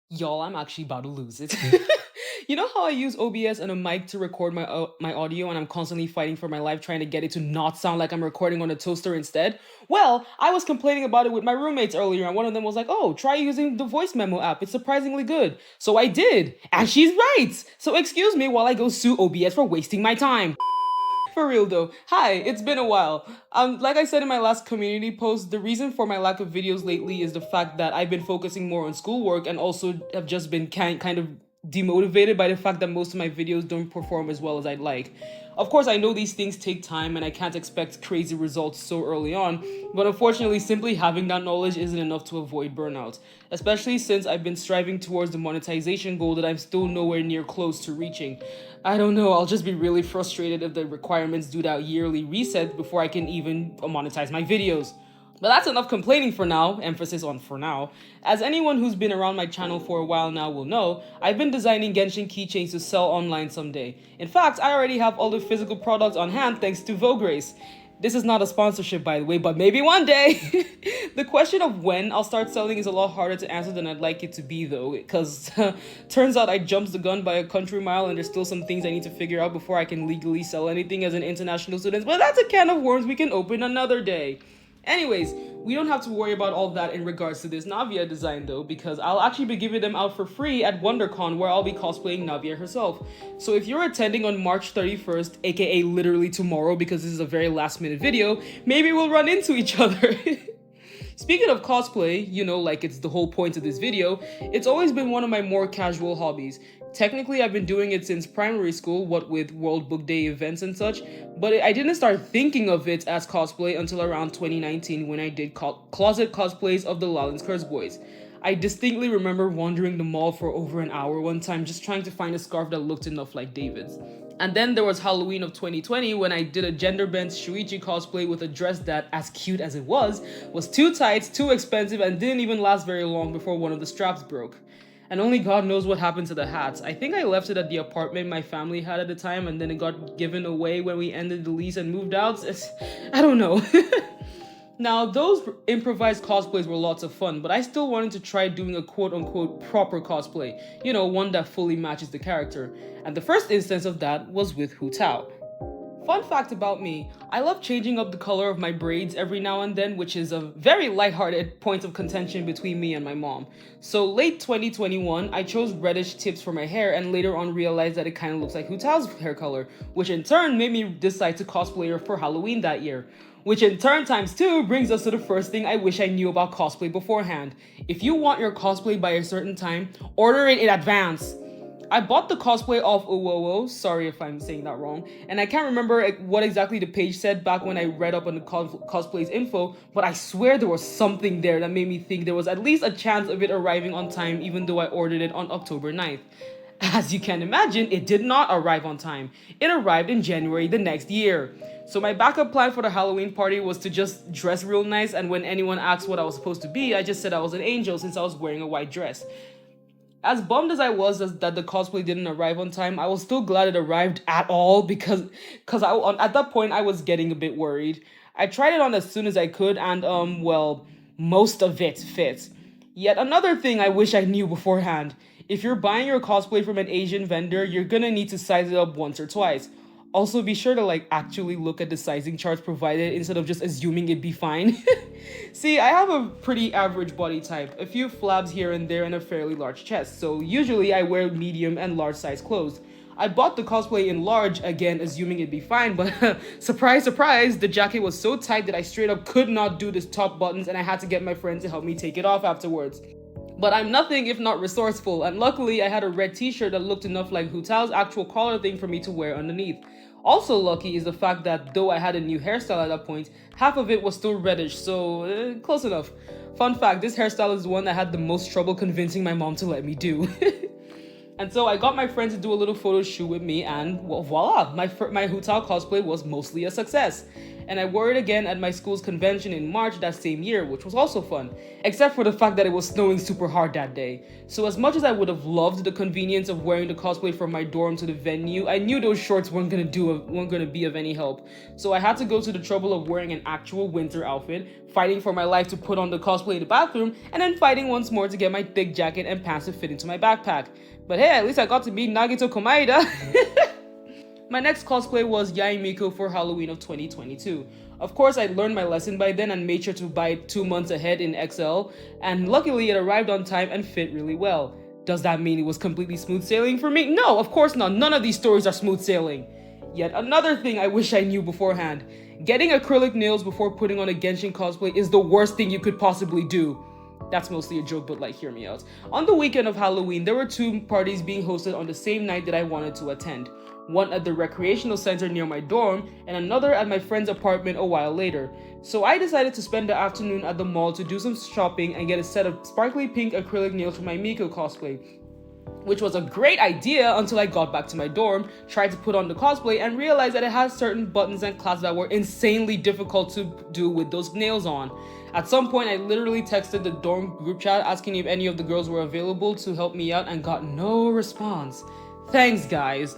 Y'all, I'm actually about to lose it. You know how I use OBS and a mic to record my audio and I'm constantly fighting for my life trying to get it to not sound like I'm recording on a toaster instead? Well, I was complaining about it with my roommates earlier and one of them was like, "Oh, try using the voice memo app. It's surprisingly good." So I did. And she's right. So excuse me while I go sue OBS for wasting my time. For real though, hi, it's been a while. Like I said in my last community post, the reason for my lack of videos lately is the fact that I've been focusing more on schoolwork and also have just been kind of demotivated by the fact that most of my videos don't perform as well as I'd like. Of course, I know these things take time and I can't expect crazy results so early on, but unfortunately, simply having that knowledge isn't enough to avoid burnout, especially since I've been striving towards the monetization goal that I'm still nowhere near close to reaching. I don't know, I'll just be really frustrated if the requirements do that yearly reset before I can even monetize my videos. But that's enough complaining for now, emphasis on for now. As anyone who's been around my channel for a while now will know, I've been designing Genshin keychains to sell online someday. In fact, I already have all the physical products on hand thanks to Vograce. This is not a sponsorship, by the way, but maybe one day. The question of when I'll start selling is a lot harder to answer than I'd like it to be, though, because turns out I jumped the gun by a country mile and there's still some things I need to figure out before I can legally sell anything as an international student, but that's a can of worms we can open another day. Anyways, we don't have to worry about all that in regards to this Navia design though, because I'll actually be giving them out for free at WonderCon where I'll be cosplaying Navia herself. So if you're attending on March 31st, aka literally tomorrow because this is a very last minute video, maybe we'll run into each other. Speaking of cosplay, you know, like it's the whole point of this video, it's always been one of my more casual hobbies. Technically, I've been doing it since primary school, what with World Book Day events and such, but I didn't start thinking of it as cosplay until around 2019 when I did closet cosplays of the Lalenskurz boys. I distinctly remember wandering the mall for over an hour one time just trying to find a scarf that looked enough like David's. And then there was Halloween of 2020 when I did a gender-bent Shuichi cosplay with a dress that, as cute as it was too tight, too expensive, and didn't even last very long before one of the straps broke. And only God knows what happened to the hats. I think I left it at the apartment my family had at the time and then it got given away when we ended the lease and moved out. I don't know. Now, those improvised cosplays were lots of fun, but I still wanted to try doing a quote-unquote proper cosplay. You know, one that fully matches the character. And the first instance of that was with Hu Tao. Fun fact about me, I love changing up the color of my braids every now and then, which is a very lighthearted point of contention between me and my mom. So late 2021, I chose reddish tips for my hair and later on realized that it kind of looks like Hu Tao's hair color, which in turn made me decide to cosplay her for Halloween that year. Which in turn times 2 brings us to the first thing I wish I knew about cosplay beforehand. If you want your cosplay by a certain time, order it in advance. I bought the cosplay off Woes, sorry if I'm saying that wrong, and I can't remember what exactly the page said back when I read up on the cosplay's info, but I swear there was something there that made me think there was at least a chance of it arriving on time even though I ordered it on October 9th. As you can imagine, it did not arrive on time. It arrived in January the next year. So my backup plan for the Halloween party was to just dress real nice, and when anyone asked what I was supposed to be, I just said I was an angel since I was wearing a white dress. As bummed as I was that the cosplay didn't arrive on time, I was still glad it arrived at all because at that point I was getting a bit worried. I tried it on as soon as I could and well, most of it fit. Yet another thing I wish I knew beforehand. If you're buying your cosplay from an Asian vendor, you're gonna need to size it up once or twice. Also, be sure to actually look at the sizing charts provided instead of just assuming it'd be fine. See, I have a pretty average body type, a few flabs here and there and a fairly large chest, so usually I wear medium and large size clothes. I bought the cosplay in large, again assuming it'd be fine, but surprise, surprise, the jacket was so tight that I straight up could not do the top buttons and I had to get my friend to help me take it off afterwards. But I'm nothing if not resourceful, and luckily I had a red t-shirt that looked enough like Hu Tao's actual collar thing for me to wear underneath. Also lucky is the fact that though I had a new hairstyle at that point, half of it was still reddish, so close enough. Fun fact, this hairstyle is the one I had the most trouble convincing my mom to let me do. And so I got my friend to do a little photo shoot with me and well, voila, my Hu Tao cosplay was mostly a success. and I wore it again at my school's convention in March that same year, which was also fun, except for the fact that it was snowing super hard that day. So as much as I would have loved the convenience of wearing the cosplay from my dorm to the venue, I knew those shorts weren't gonna be of any help. So I had to go to the trouble of wearing an actual winter outfit, fighting for my life to put on the cosplay in the bathroom, and then fighting once more to get my thick jacket and pants to fit into my backpack. But hey, at least I got to meet Nagito Komaeda. My next cosplay was Yae Miko for Halloween of 2022. Of course, I learned my lesson by then and made sure to buy it 2 months ahead in XL, and luckily it arrived on time and fit really well. Does that mean it was completely smooth sailing for me? No, of course not. None of these stories are smooth sailing. Yet another thing I wish I knew beforehand. Getting acrylic nails before putting on a Genshin cosplay is the worst thing you could possibly do. That's mostly a joke, but hear me out. On the weekend of Halloween, there were 2 parties being hosted on the same night that I wanted to attend. One at the recreational center near my dorm, and another at my friend's apartment a while later. So I decided to spend the afternoon at the mall to do some shopping and get a set of sparkly pink acrylic nails for my Miko cosplay. Which was a great idea until I got back to my dorm, tried to put on the cosplay, and realized that it had certain buttons and clasps that were insanely difficult to do with those nails on. At some point, I literally texted the dorm group chat asking if any of the girls were available to help me out and got no response. Thanks, guys.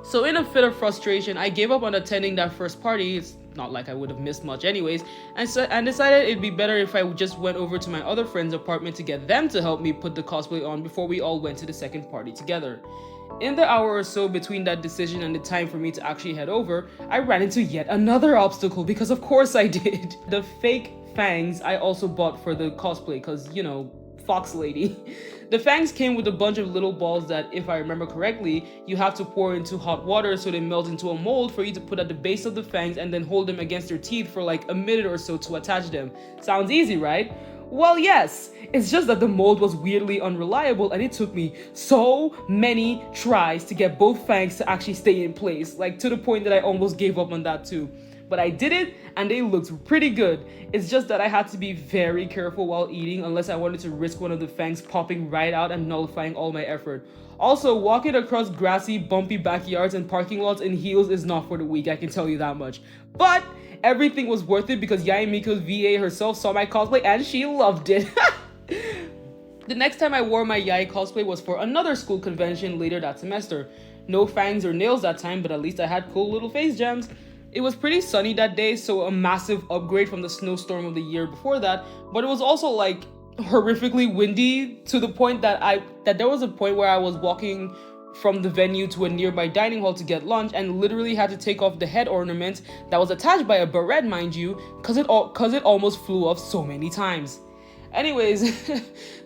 So in a fit of frustration, I gave up on attending that first party. It's not like I would have missed much anyways, and decided it'd be better if I just went over to my other friend's apartment to get them to help me put the cosplay on before we all went to the second party together. In the hour or so between that decision and the time for me to actually head over, I ran into yet another obstacle because of course I did. The fake fangs I also bought for the cosplay because, Fox Lady. The fangs came with a bunch of little balls that, if I remember correctly, you have to pour into hot water so they melt into a mold for you to put at the base of the fangs and then hold them against your teeth for a minute or so to attach them. Sounds easy, right? Well, yes. It's just that the mold was weirdly unreliable and it took me so many tries to get both fangs to actually stay in place, to the point that I almost gave up on that too. But I did it, and they looked pretty good. It's just that I had to be very careful while eating unless I wanted to risk one of the fangs popping right out and nullifying all my effort. Also, walking across grassy, bumpy backyards and parking lots in heels is not for the weak, I can tell you that much. But everything was worth it because Yae Miko's VA herself saw my cosplay and she loved it. The next time I wore my Yae cosplay was for another school convention later that semester. No fangs or nails that time, but at least I had cool little face gems. It was pretty sunny that day, so a massive upgrade from the snowstorm of the year before that, but it was also horrifically windy to the point that there was a point where I was walking from the venue to a nearby dining hall to get lunch and literally had to take off the head ornament that was attached by a beret, mind you, cause it almost flew off so many times. Anyways,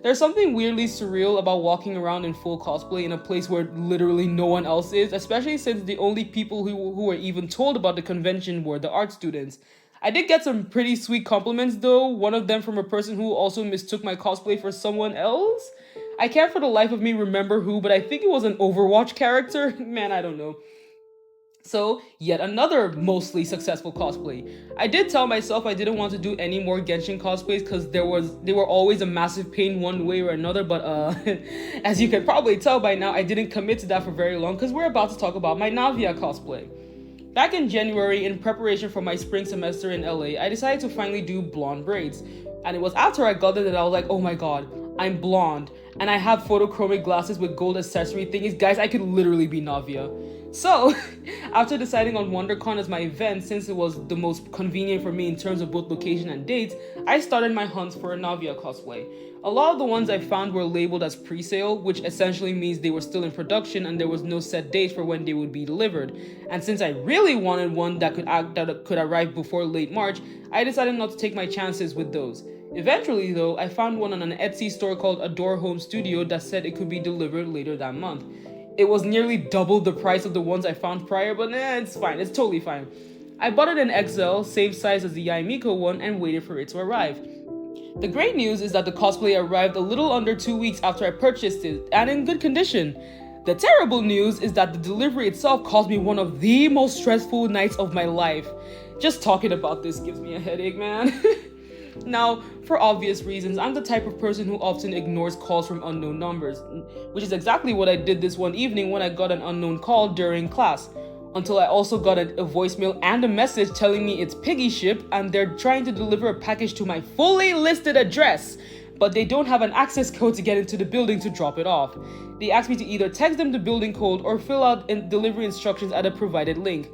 there's something weirdly surreal about walking around in full cosplay in a place where literally no one else is, especially since the only people who were even told about the convention were the art students. I did get some pretty sweet compliments though, one of them from a person who also mistook my cosplay for someone else. I can't for the life of me remember who, but I think it was an Overwatch character. Man, I don't know. So, yet another mostly successful cosplay. I did tell myself I didn't want to do any more Genshin cosplays because they were always a massive pain one way or another, but as you can probably tell by now, I didn't commit to that for very long because we're about to talk about my Navia cosplay. Back in January, in preparation for my spring semester in LA, I decided to finally do blonde braids. And it was after I got there that I was like, oh my god, I'm blonde, and I have photochromic glasses with gold accessory thingies. Guys, I could literally be Navia. So, after deciding on WonderCon as my event, since it was the most convenient for me in terms of both location and dates, I started my hunts for a Navia cosplay. A lot of the ones I found were labeled as pre-sale, which essentially means they were still in production and there was no set date for when they would be delivered. And since I really wanted one that could arrive before late March, I decided not to take my chances with those. Eventually though, I found one on an Etsy store called Adore Home Studio that said it could be delivered later that month. It was nearly double the price of the ones I found prior, but it's fine, it's totally fine. I bought it in XL, same size as the Yae Miko one, and waited for it to arrive. The great news is that the cosplay arrived a little under 2 weeks after I purchased it, and in good condition. The terrible news is that the delivery itself caused me one of the most stressful nights of my life. Just talking about this gives me a headache, man. Now, for obvious reasons, I'm the type of person who often ignores calls from unknown numbers, which is exactly what I did this one evening when I got an unknown call during class. until I also got a voicemail and a message telling me it's Piggy Ship and they're trying to deliver a package to my fully listed address, but they don't have an access code to get into the building to drop it off. They asked me to either text them the building code or fill out delivery instructions at a provided link.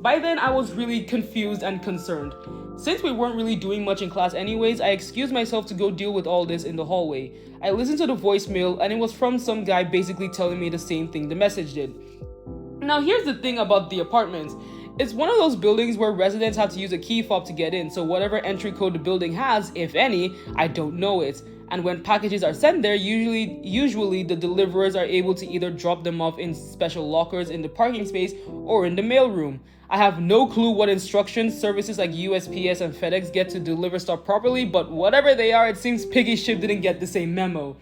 By then, I was really confused and concerned. Since we weren't really doing much in class anyways, I excused myself to go deal with all this in the hallway. I listened to the voicemail and it was from some guy basically telling me the same thing the message did. Now here's the thing about the apartments. It's one of those buildings where residents have to use a key fob to get in, so whatever entry code the building has, if any, I don't know it. And when packages are sent there, usually the deliverers are able to either drop them off in special lockers in the parking space or in the mail room. I have no clue what instructions services like USPS and FedEx get to deliver stuff properly, but whatever they are, it seems Piggy Ship didn't get the same memo.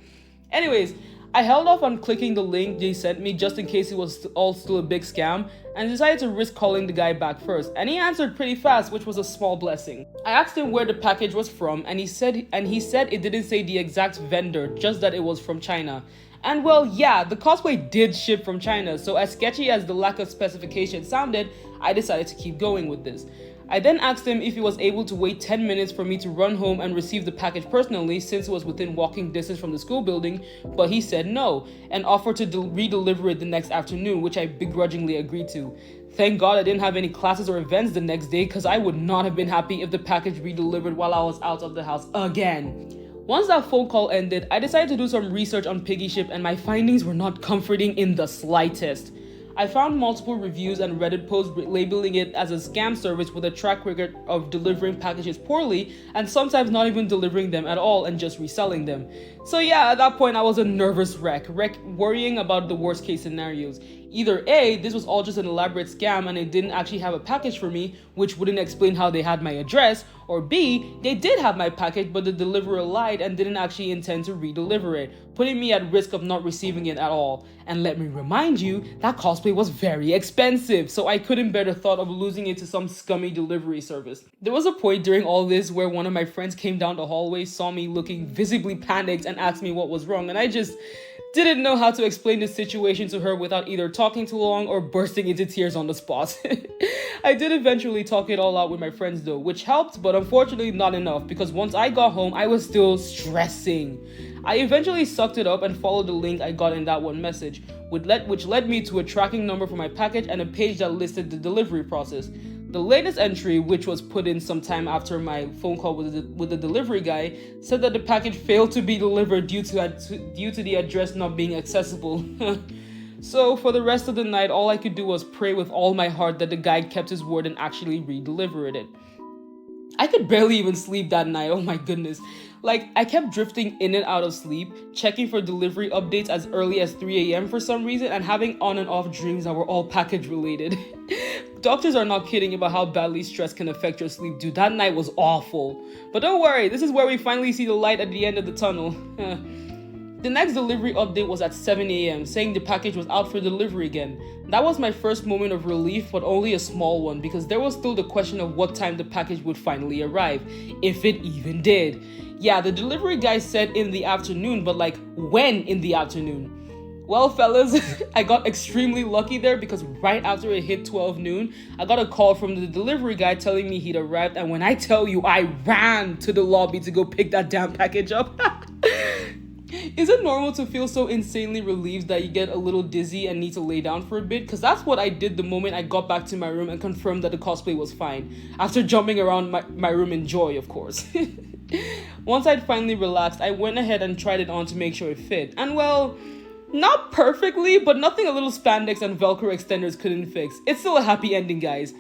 Anyways, I held off on clicking the link they sent me just in case it was all still a big scam, and decided to risk calling the guy back first, and he answered pretty fast, which was a small blessing. I asked him where the package was from, and he said it didn't say the exact vendor, just that it was from China. And well, yeah, the cosplay did ship from China, so as sketchy as the lack of specification sounded, I decided to keep going with this. I then asked him if he was able to wait 10 minutes for me to run home and receive the package personally since it was within walking distance from the school building, but he said no, and offered to re-deliver it the next afternoon, which I begrudgingly agreed to. Thank God I didn't have any classes or events the next day, because I would not have been happy if the package re-delivered while I was out of the house again. Once that phone call ended, I decided to do some research on Piggy Ship, and my findings were not comforting in the slightest. I found multiple reviews and Reddit posts labeling it as a scam service with a track record of delivering packages poorly and sometimes not even delivering them at all and just reselling them. So yeah, at that point I was a nervous wreck, worrying about the worst case scenarios. Either A, this was all just an elaborate scam and they didn't actually have a package for me, which wouldn't explain how they had my address, or B, they did have my package but the deliverer lied and didn't actually intend to re-deliver it, putting me at risk of not receiving it at all. And let me remind you, that cosplay was very expensive, so I couldn't bear the thought of losing it to some scummy delivery service. There was a point during all this where one of my friends came down the hallway, saw me looking visibly panicked and asked me what was wrong, and I just didn't know how to explain the situation to her without either talking too long or bursting into tears on the spot. I did eventually talk it all out with my friends though, which helped, but unfortunately not enough, because once I got home, I was still stressing. I eventually sucked it up and followed the link I got in that one message, which led me to a tracking number for my package and a page that listed the delivery process. The latest entry, which was put in some time after my phone call with the delivery guy, said that the package failed to be delivered due to the address not being accessible. So for the rest of the night, all I could do was pray with all my heart that the guy kept his word and actually re-delivered it. I could barely even sleep that night, oh my goodness. Like, I kept drifting in and out of sleep, checking for delivery updates as early as 3 a.m. for some reason, and having on and off dreams that were all package related. Doctors are not kidding about how badly stress can affect your sleep, dude. That night was awful. But don't worry, this is where we finally see the light at the end of the tunnel. The next delivery update was at 7 a.m., saying the package was out for delivery again. That was my first moment of relief, but only a small one, because there was still the question of what time the package would finally arrive, if it even did. Yeah, the delivery guy said in the afternoon, but like, when in the afternoon? Well, fellas, I got extremely lucky there, because right after it hit 12 noon, I got a call from the delivery guy telling me he'd arrived, and when I tell you, I ran to the lobby to go pick that damn package up. Is it normal to feel so insanely relieved that you get a little dizzy and need to lay down for a bit? Because that's what I did the moment I got back to my room and confirmed that the cosplay was fine, after jumping around my room in joy, of course. Once I'd finally relaxed, I went ahead and tried it on to make sure it fit. And well, not perfectly, but nothing a little spandex and Velcro extenders couldn't fix. It's still a happy ending, guys.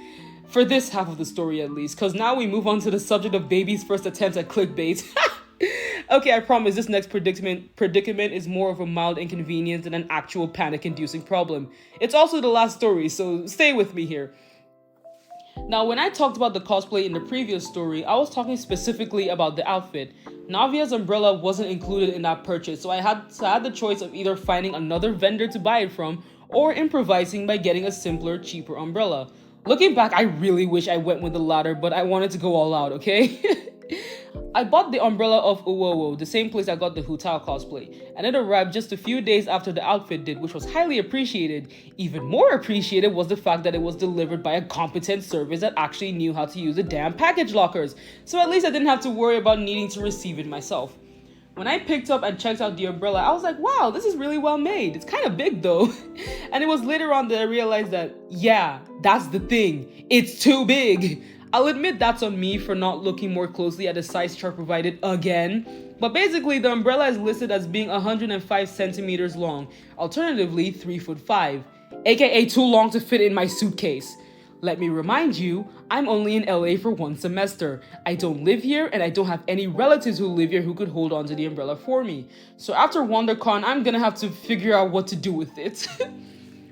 For this half of the story at least, because now we move on to the subject of baby's first attempts at clickbait. Okay, I promise this next predicament is more of a mild inconvenience than an actual panic-inducing problem. It's also the last story, so stay with me here. Now, when I talked about the cosplay in the previous story, I was talking specifically about the outfit. Navia's umbrella wasn't included in that purchase, so I had the choice of either finding another vendor to buy it from or improvising by getting a simpler, cheaper umbrella. Looking back, I really wish I went with the latter, but I wanted to go all out, okay? I bought the umbrella of Woes, the same place I got the Hutao cosplay, and it arrived just a few days after the outfit did, which was highly appreciated. Even more appreciated was the fact that it was delivered by a competent service that actually knew how to use the damn package lockers, so at least I didn't have to worry about needing to receive it myself. When I picked up and checked out the umbrella, I was like, wow, this is really well made. It's kind of big though. And it was later on that I realized that, yeah, that's the thing. It's too big. I'll admit that's on me for not looking more closely at the size chart provided again. But basically, the umbrella is listed as being 105 centimeters long, alternatively 3'5", aka too long to fit in my suitcase. Let me remind you, I'm only in LA for 1 semester. I don't live here and I don't have any relatives who live here who could hold on to the umbrella for me. So after WonderCon, I'm gonna have to figure out what to do with it.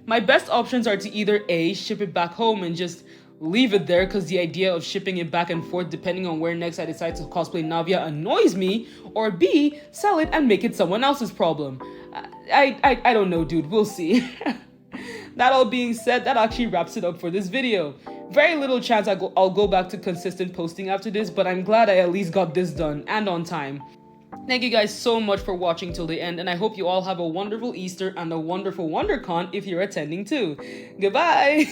My best options are to either A, ship it back home and just leave it there because the idea of shipping it back and forth depending on where next I decide to cosplay Navia annoys me, or B, sell it and make it someone else's problem. I don't know, dude, we'll see. That all being said, that actually wraps it up for this video. Very little chance I'll go back to consistent posting after this, but I'm glad I at least got this done, and on time. Thank you guys so much for watching till the end, and I hope you all have a wonderful Easter and a wonderful WonderCon if you're attending too. Goodbye!